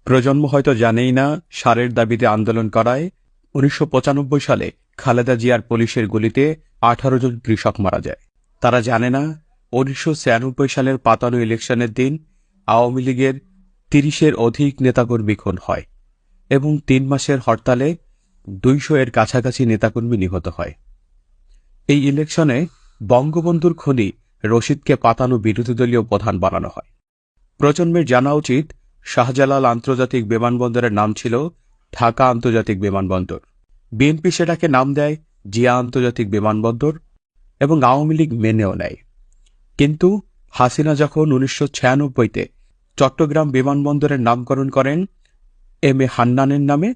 প্রজন্ম হয়তো জানেই না সারের দাবিতে আন্দোলন করায় ১৯৯৫ সালে খালেদা জিয়ার পুলিশের গুলিতে ১৮ জন কৃষক মারা যায়। তারা জানে না ১৯৯৬ সালের পাতানো ইলেকশনের দিন আওয়ামী লীগের ৩০-এর অধিক নেতাকর্মী খুন হয় এবং ৩ মাসের হরতালে ২০০-এর কাছাকাছি নেতাকর্মী নিহত হয়। এই ইলেকশনে বঙ্গবন্ধুর খুনি রশিদকে পাতানো বিরোধী দলীয় প্রধান বানানো হয়। প্রজন্মের জানা উচিত, শাহজালাল আন্তর্জাতিক বিমানবন্দরের নাম ছিল ঢাকা আন্তর্জাতিক বিমানবন্দর। বিএনপি সেটাকে নাম দেয় জিয়া আন্তর্জাতিক বিমানবন্দর এবং আওয়ামী লীগ মেনেও নেয়। কিন্তু হাসিনা যখন ১৯৯৬-তে চট্টগ্রাম বিমানবন্দরের নামকরণ করেন এম এ হান্নানের নামে,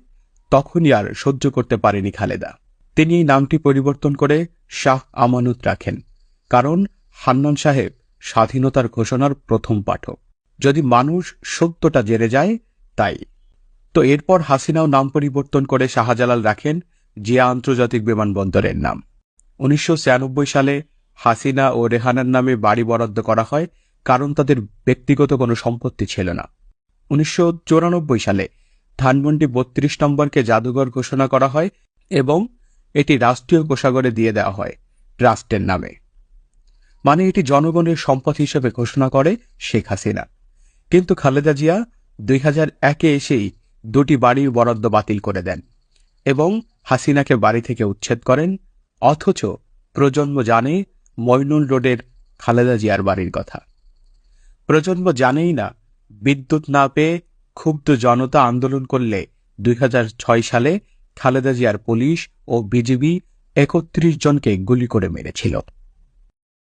তখনই আর সহ্য করতে পারেনি খালেদা। তিনি এই নামটি পরিবর্তন করে শাহ আমানত রাখেন, কারণ হান্নান সাহেব স্বাধীনতার ঘোষণার প্রথম পাঠক। যদি মানুষ সত্যটা জেনে যায় তাই। তো এরপর হাসিনাও নাম পরিবর্তন করে শাহজালাল রাখেন জিয়া আন্তর্জাতিক বিমানবন্দরের নাম। ১৯৯৬ সালে হাসিনা ও রেহানার নামে বাড়ি বরাদ্দ করা হয়, কারণ তাদের ব্যক্তিগত কোনো সম্পত্তি ছিল না। ১৯৯৪ সালে ধানমন্ডি ৩২ নম্বরকে জাদুঘর ঘোষণা করা হয় এবং এটি রাষ্ট্রীয় কোষাগারে দিয়ে দেওয়া হয় ট্রাস্টের নামে। মানে এটি জনগণের সম্পদ হিসেবে ঘোষণা করে শেখ হাসিনা। কিন্তু খালেদা জিয়া ২০০১-এ এসেই দুটি বাড়ির বরাদ্দ বাতিল করে দেন এবং হাসিনাকে বাড়ি থেকে উচ্ছেদ করেন। অথচ প্রজন্ম জানে মইনুল রোডের খালেদা জিয়ার বাড়ির কথা। প্রজন্ম জানেই না বিদ্যুৎ না পেয়ে ক্ষুব্ধ জনতা আন্দোলন করলে ২০০৬ সালে খালেদা জিয়ার পুলিশ ও বিজিবি ৩১ জনকে গুলি করে মেরেছিল।